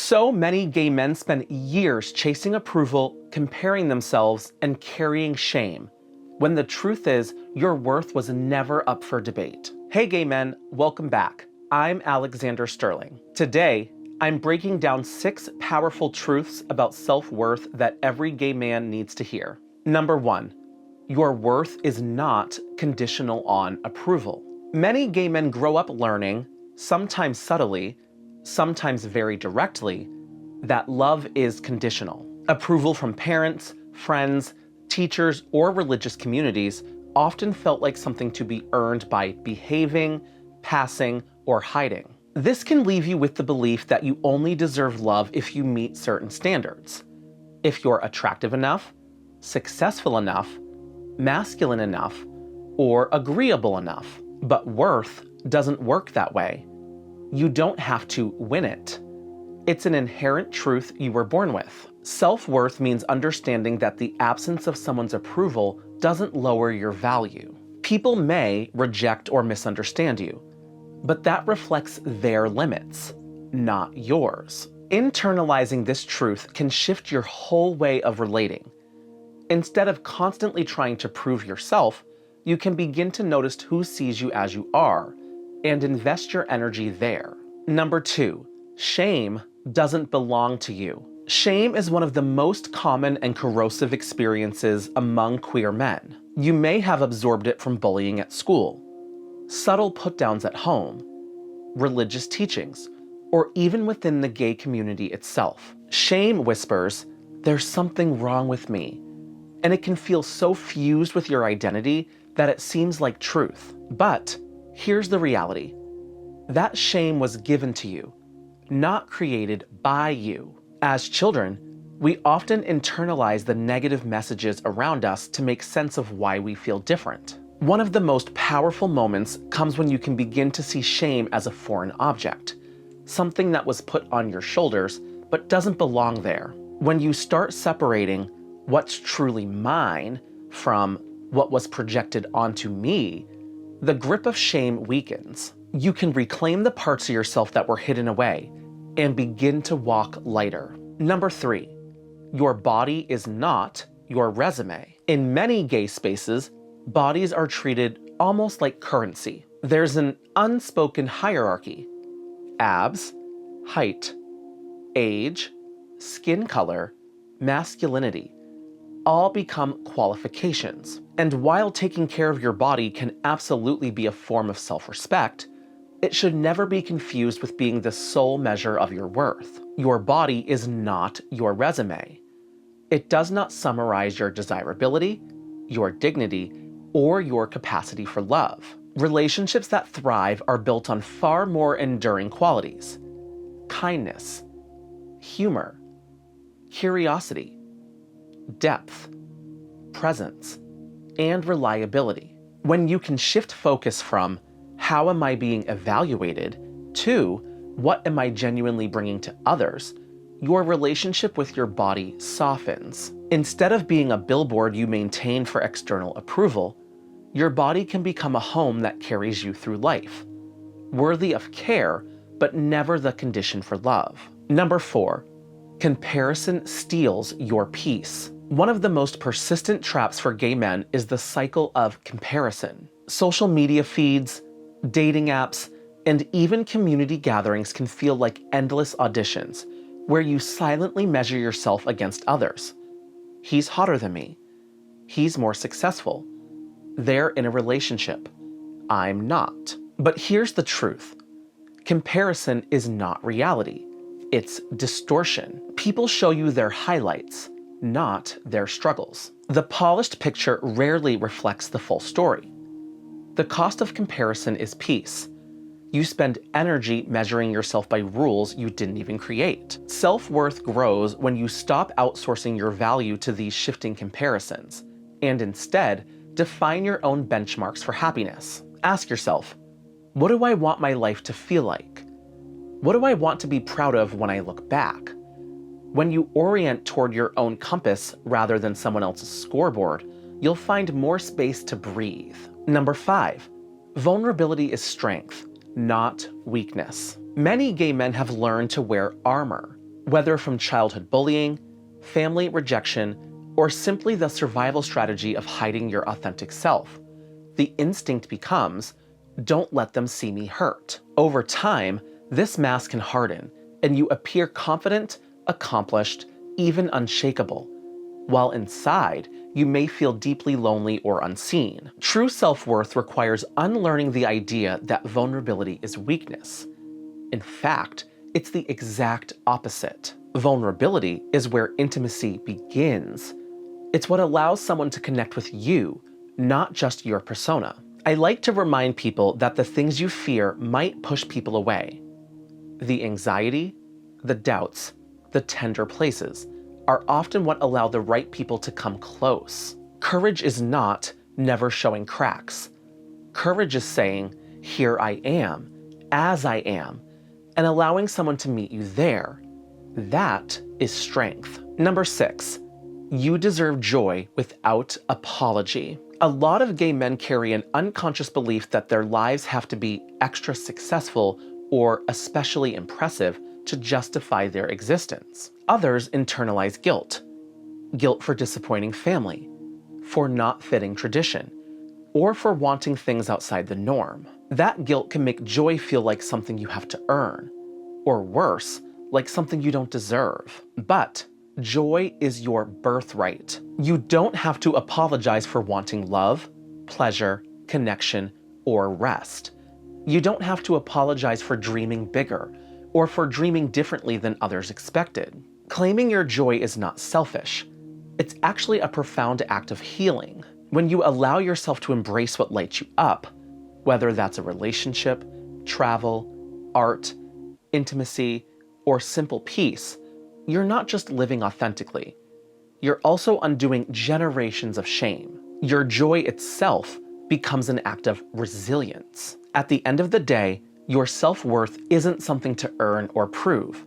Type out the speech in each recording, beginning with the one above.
So many gay men spend years chasing approval, comparing themselves, and carrying shame, when the truth is, your worth was never up for debate. Hey gay men, welcome back. I'm Alexander Sterling. Today, I'm breaking down 6 powerful truths about self-worth that every gay man needs to hear. Number 1, your worth is not conditional on approval. Many gay men grow up learning, sometimes subtly, sometimes very directly, that love is conditional. Approval from parents, friends, teachers, or religious communities often felt like something to be earned by behaving, passing, or hiding. This can leave you with the belief that you only deserve love if you meet certain standards. If you're attractive enough, successful enough, masculine enough, or agreeable enough. But worth doesn't work that way. You don't have to win it. It's an inherent truth you were born with. Self-worth means understanding that the absence of someone's approval doesn't lower your value. People may reject or misunderstand you, but that reflects their limits, not yours. Internalizing this truth can shift your whole way of relating. Instead of constantly trying to prove yourself, you can begin to notice who sees you as you are, and invest your energy there. Number 2, shame doesn't belong to you. Shame is one of the most common and corrosive experiences among queer men. You may have absorbed it from bullying at school, subtle put-downs at home, religious teachings, or even within the gay community itself. Shame whispers, "There's something wrong with me," and it can feel so fused with your identity that it seems like truth. But here's the reality. That shame was given to you, not created by you. As children, we often internalize the negative messages around us to make sense of why we feel different. One of the most powerful moments comes when you can begin to see shame as a foreign object, something that was put on your shoulders but doesn't belong there. When you start separating what's truly mine from what was projected onto me, the grip of shame weakens. You can reclaim the parts of yourself that were hidden away and begin to walk lighter. Number 3, your body is not your resume. In many gay spaces, bodies are treated almost like currency. There's an unspoken hierarchy. Abs, height, age, skin color, masculinity, all become qualifications. And while taking care of your body can absolutely be a form of self-respect, it should never be confused with being the sole measure of your worth. Your body is not your resume. It does not summarize your desirability, your dignity, or your capacity for love. Relationships that thrive are built on far more enduring qualities: kindness, humor, curiosity, depth, presence, and reliability. When you can shift focus from "how am I being evaluated" to "what am I genuinely bringing to others," your relationship with your body softens. Instead of being a billboard you maintain for external approval, your body can become a home that carries you through life, worthy of care, but never the condition for love. Number 4, comparison steals your peace. One of the most persistent traps for gay men is the cycle of comparison. Social media feeds, dating apps, and even community gatherings can feel like endless auditions, where you silently measure yourself against others. He's hotter than me. He's more successful. They're in a relationship. I'm not. But here's the truth. Comparison is not reality. It's distortion. People show you their highlights, not their struggles. The polished picture rarely reflects the full story. The cost of comparison is peace. You spend energy measuring yourself by rules you didn't even create. Self-worth grows when you stop outsourcing your value to these shifting comparisons, and instead define your own benchmarks for happiness. Ask yourself, what do I want my life to feel like? What do I want to be proud of when I look back? When you orient toward your own compass rather than someone else's scoreboard, you'll find more space to breathe. Number 5, vulnerability is strength, not weakness. Many gay men have learned to wear armor, Whether from childhood bullying, family rejection, or simply the survival strategy of hiding your authentic self, the instinct becomes, don't let them see me hurt. Over time, this mask can harden, and you appear confident, accomplished, even unshakable, while inside, you may feel deeply lonely or unseen. True self-worth requires unlearning the idea that vulnerability is weakness. In fact, it's the exact opposite. Vulnerability is where intimacy begins. It's what allows someone to connect with you, not just your persona. I like to remind people that the things you fear might push people away. The anxiety, the doubts, the tender places are often what allow the right people to come close. Courage is not never showing cracks. Courage is saying, here I am, as I am, and allowing someone to meet you there. That is strength. Number 6, you deserve joy without apology. A lot of gay men carry an unconscious belief that their lives have to be extra successful or especially impressive to justify their existence. Others internalize guilt. Guilt for disappointing family, for not fitting tradition, or for wanting things outside the norm. That guilt can make joy feel like something you have to earn, or worse, like something you don't deserve. But joy is your birthright. You don't have to apologize for wanting love, pleasure, connection, or rest. You don't have to apologize for dreaming bigger, or for dreaming differently than others expected. Claiming your joy is not selfish. It's actually a profound act of healing. When you allow yourself to embrace what lights you up, whether that's a relationship, travel, art, intimacy, or simple peace, you're not just living authentically. You're also undoing generations of shame. Your joy itself becomes an act of resilience. At the end of the day, your self-worth isn't something to earn or prove.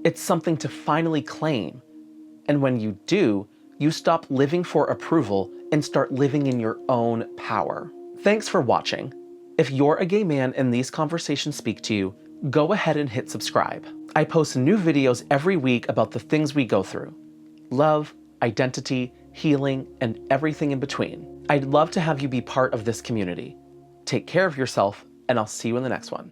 It's something to finally claim. And when you do, you stop living for approval and start living in your own power. Thanks for watching. If you're a gay man and these conversations speak to you, go ahead and hit subscribe. I post new videos every week about the things we go through: love, identity, healing, and everything in between. I'd love to have you be part of this community. Take care of yourself, and I'll see you in the next one.